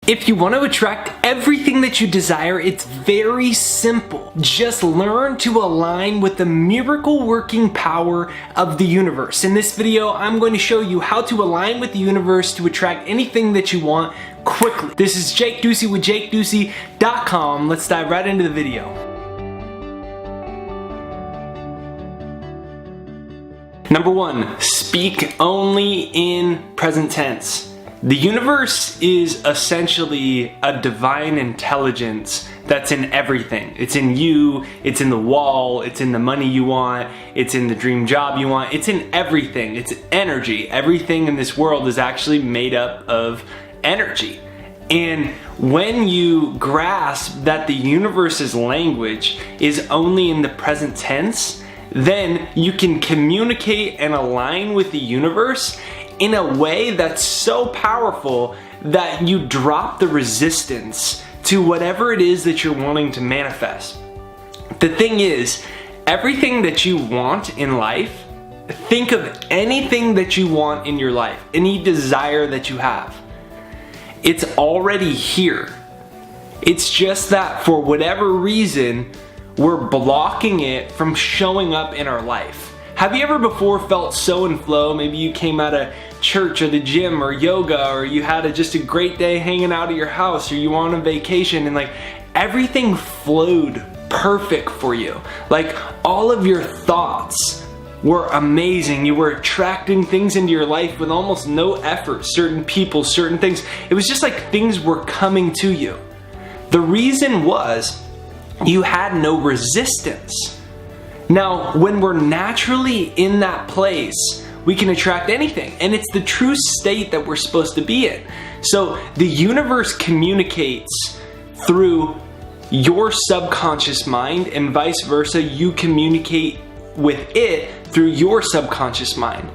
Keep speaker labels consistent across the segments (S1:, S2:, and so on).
S1: If you want to attract everything that you desire, it's very simple. Just learn to align with the miracle working power of the universe. In this video, I'm going to show you how to align with the universe to attract anything that you want quickly. This is Jake Ducey with JakeDucey.com. Let's dive right into the video. Number 1, speak only in present tense. The universe is essentially a divine intelligence that's in everything. It's in you, it's in the wall, it's in the money you want, it's in the dream job you want, it's in everything. It's energy. Everything in this world is actually made up of energy. And when you grasp that the universe's language is only in the present tense, then you can communicate and align with the universe in a way that's so powerful that you drop the resistance to whatever it is that you're wanting to manifest. The thing is, everything that you want in life, think of anything that you want in your life, any desire that you have. It's already here. It's just that for whatever reason, we're blocking it from showing up in our life. Have you ever before felt so in flow? Maybe you came out of church or the gym or yoga, or you had just a great day hanging out at your house, or you were on a vacation and like everything flowed perfect for you. Like all of your thoughts were amazing. You were attracting things into your life with almost no effort. Certain people, certain things. It was just like things were coming to you. The reason was you had no resistance. Now, when we're naturally in that place, we can attract anything, and it's the true state that we're supposed to be in. So the universe communicates through your subconscious mind, and vice versa, you communicate with it through your subconscious mind.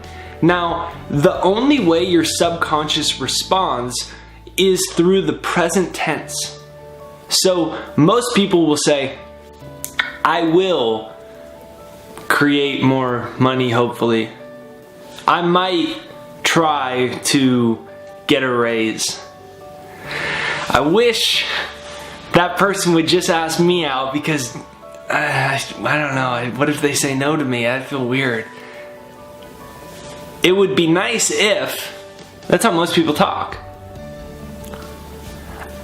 S1: Now, the only way your subconscious responds is through the present tense. So most people will say, I will create more money, hopefully. I might try to get a raise. I wish that person would just ask me out because I don't know, what if they say no to me? I'd feel weird. It would be nice if, that's how most people talk.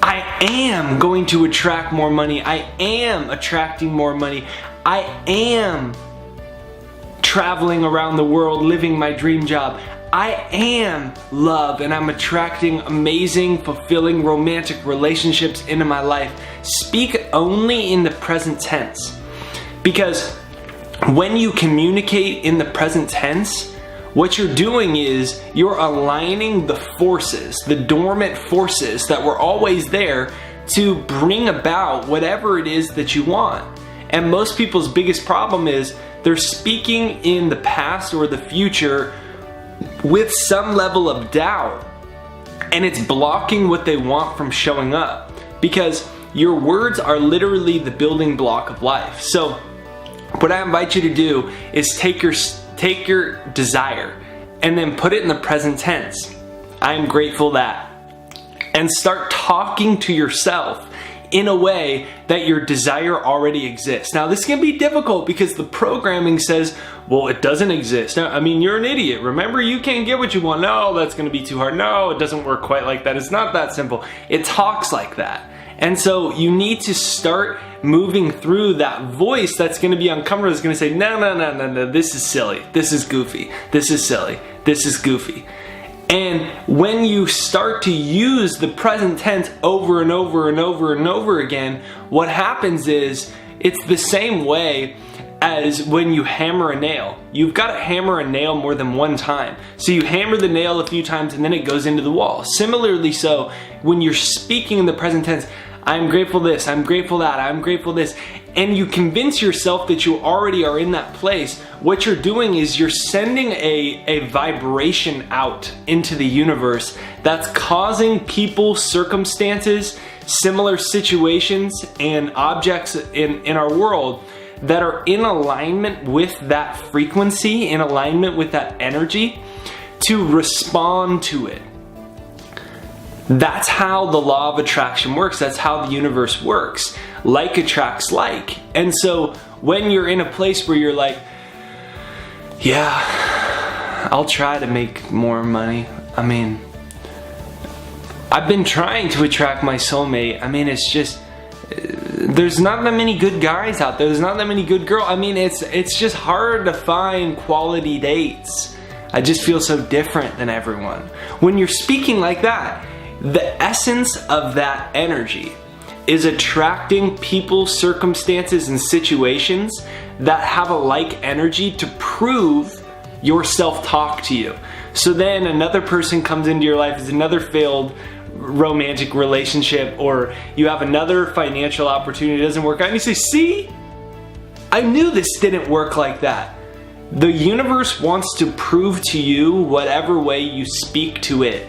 S1: I am going to attract more money. I am attracting more money. I am traveling around the world, living my dream job. I am love, and I'm attracting amazing, fulfilling, romantic relationships into my life. Speak only in the present tense. Because when you communicate in the present tense, what you're doing is you're aligning the forces, the dormant forces that were always there to bring about whatever it is that you want. And most people's biggest problem is they're speaking in the past or the future with some level of doubt, and it's blocking what they want from showing up, because your words are literally the building block of life. So what I invite you to do is take your desire and then put it in the present tense. I am grateful that. And start talking to yourself in a way that your desire already exists. Now this can be difficult because the programming says, well, it doesn't exist. Now, I mean, you're an idiot. Remember, you can't get what you want. No, that's gonna be too hard. No, it doesn't work quite like that. It's not that simple. It talks like that. And so you need to start moving through that voice that's gonna be uncomfortable. It's gonna say, no, this is silly. This is goofy. This is silly. This is goofy. And when you start to use the present tense over and over and over and over again, what happens is it's the same way as when you hammer a nail. You've got to hammer a nail more than one time. So you hammer the nail a few times and then it goes into the wall. Similarly, so when you're speaking in the present tense, I'm grateful this, I'm grateful that, I'm grateful this, and you convince yourself that you already are in that place, what you're doing is you're sending a vibration out into the universe that's causing people, circumstances, similar situations, and objects in our world that are in alignment with that frequency, in alignment with that energy, to respond to it. That's how the law of attraction works. That's how the universe works. Like attracts like. And so when you're in a place where you're like, yeah, I'll try to make more money. I mean, I've been trying to attract my soulmate. I mean, it's just, there's not that many good guys out there. There's not that many good girls. I mean, it's just hard to find quality dates. I just feel so different than everyone. When you're speaking like that, the essence of that energy is attracting people, circumstances, and situations that have a like energy to prove your self-talk to you. So then another person comes into your life, is another failed romantic relationship, or you have another financial opportunity that doesn't work out, and you say, see, I knew this didn't work like that. The universe wants to prove to you whatever way you speak to it.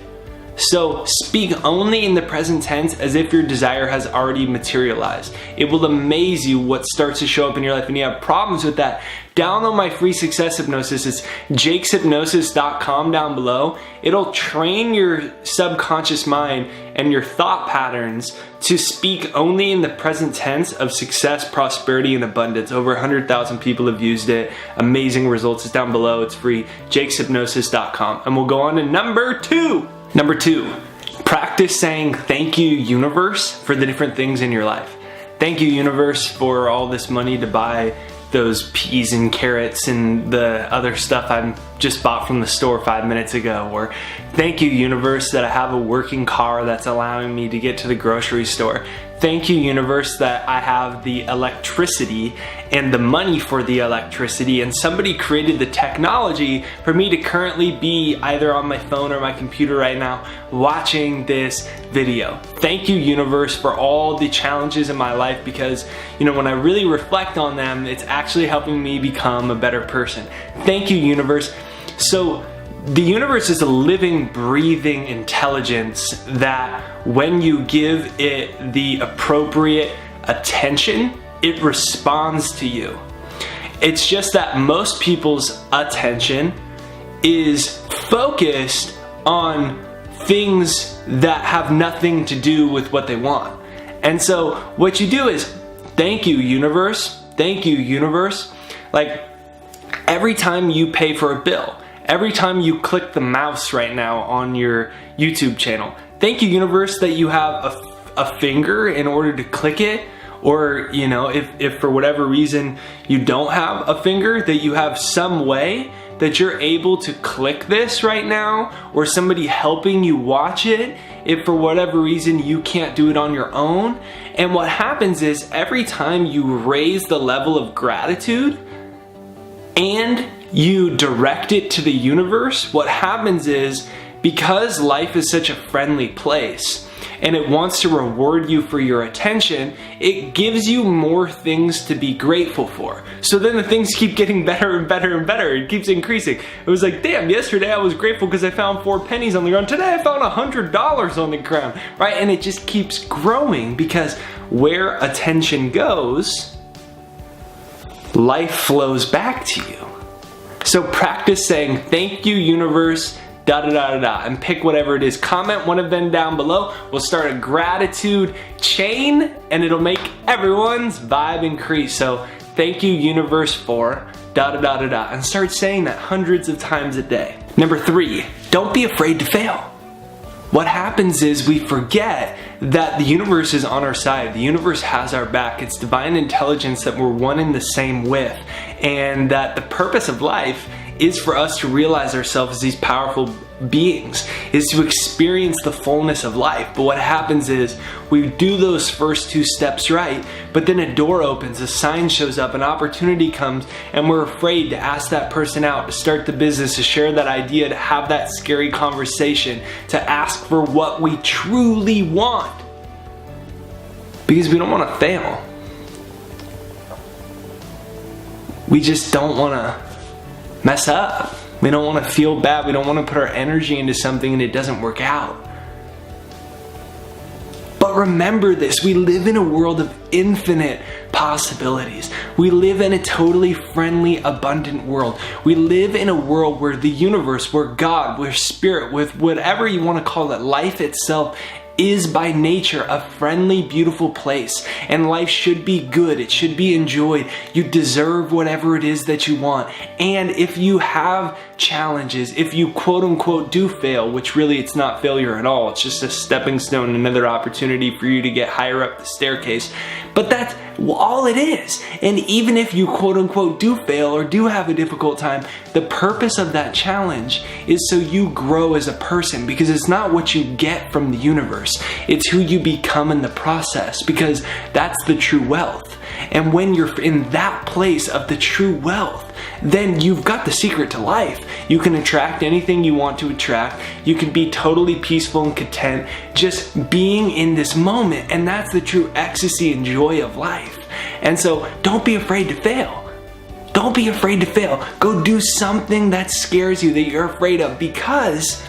S1: So speak only in the present tense as if your desire has already materialized. It will amaze you what starts to show up in your life. And you have problems with that, download my free success hypnosis. It's jakeshypnosis.com down below. It'll train your subconscious mind and your thought patterns to speak only in the present tense of success, prosperity, and abundance. Over 100,000 people have used it. Amazing results. It's down below. It's free. jakeshypnosis.com. And we'll go on to number two. Number two, practice saying thank you, universe, for the different things in your life. Thank you, universe, for all this money to buy those peas and carrots and the other stuff I just bought from the store 5 minutes ago. Or thank you, universe, that I have a working car that's allowing me to get to the grocery store. Thank you, universe, that I have the electricity and the money for the electricity, and somebody created the technology for me to currently be either on my phone or my computer right now watching this video. Thank you, universe, for all the challenges in my life, because when I really reflect on them, it's actually helping me become a better person. Thank you, universe. So the universe is a living, breathing intelligence that when you give it the appropriate attention, it responds to you. It's just that most people's attention is focused on things that have nothing to do with what they want. And so what you do is, thank you, universe. Thank you, universe. Like every time you pay for a bill, every time you click the mouse right now on your YouTube channel, thank you, universe, that you have a finger in order to click it. Or, if for whatever reason you don't have a finger, that you have some way that you're able to click this right now, or somebody helping you watch it if for whatever reason you can't do it on your own. And what happens is every time you raise the level of gratitude and you direct it to the universe, what happens is, because life is such a friendly place and it wants to reward you for your attention, it gives you more things to be grateful for. So then the things keep getting better and better and better. It keeps increasing. It was like, damn, yesterday I was grateful because I found 4 pennies on the ground. Today I found $100 on the ground, right? And it just keeps growing, because where attention goes, life flows back to you. So practice saying, thank you, universe, and pick whatever it is. Comment one of them down below. We'll start a gratitude chain and it'll make everyone's vibe increase. So thank you, universe, for and start saying that hundreds of times a day. Number 3, don't be afraid to fail. What happens is we forget that the universe is on our side. The universe has our back. It's divine intelligence that we're one and the same with, and that the purpose of life is for us to realize ourselves as these powerful beings, is to experience the fullness of life. But what happens is we do those first 2 steps right, but then a door opens, a sign shows up, an opportunity comes, and we're afraid to ask that person out, to start the business, to share that idea, to have that scary conversation, to ask for what we truly want, because we don't want to fail. We just don't want to mess up. We don't want to feel bad. We don't want to put our energy into something and it doesn't work out. But remember this, we live in a world of infinite possibilities. We live in a totally friendly, abundant world. We live in a world where the universe, where God, where spirit, with whatever you want to call it, life itself is by nature a friendly, beautiful place, and life should be good. It should be enjoyed. You deserve whatever it is that you want. And if you have challenges, if you quote unquote do fail, which really it's not failure at all, it's just a stepping stone, another opportunity for you to get higher up the staircase, but that's all it is. And even if you quote unquote do fail or do have a difficult time, the purpose of that challenge is so you grow as a person, because it's not what you get from the universe, it's who you become in the process, because that's the true wealth. And when you're in that place of the true wealth, then you've got the secret to life. You can attract anything you want to attract. You can be totally peaceful and content just being in this moment. And that's the true ecstasy and joy of life. And so don't be afraid to fail. Don't be afraid to fail. Go do something that scares you, that you're afraid of, because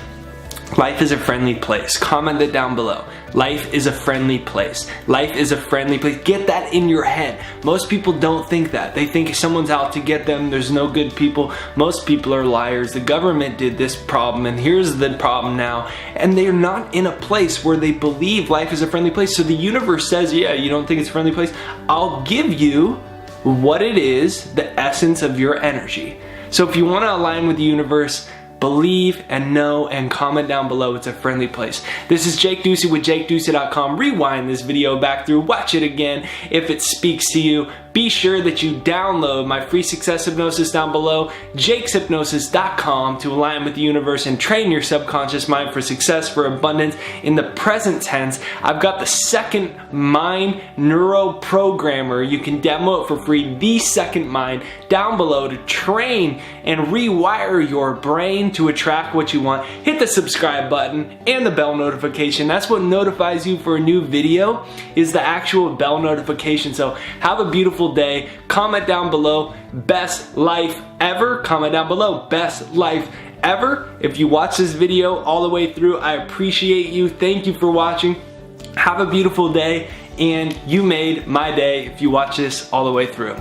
S1: life is a friendly place. Comment that down below. Life is a friendly place. Life is a friendly place. Get that in your head. Most people don't think that. They think someone's out to get them. There's no good people. Most people are liars. The government did this problem, and here's the problem now. And they're not in a place where they believe life is a friendly place. So the universe says, yeah, you don't think it's a friendly place? I'll give you what it is, the essence of your energy. So if you want to align with the universe, believe and know, and comment down below. It's a friendly place. This is Jake Ducey with JakeDucey.com. Rewind this video back through, watch it again if it speaks to you. Be sure that you download my free success hypnosis down below, jakeshypnosis.com, to align with the universe and train your subconscious mind for success, for abundance in the present tense. I've got the second mind neuro programmer. You can demo it for free, the second mind, down below, to train and rewire your brain to attract what you want. Hit the subscribe button and the bell notification. That's what notifies you for a new video, is the actual bell notification. So have a beautiful day. Comment down below, best life ever. Comment down below, best life ever. If you watch this video all the way through, I appreciate you. Thank you for watching. Have a beautiful day, and you made my day if you watch this all the way through.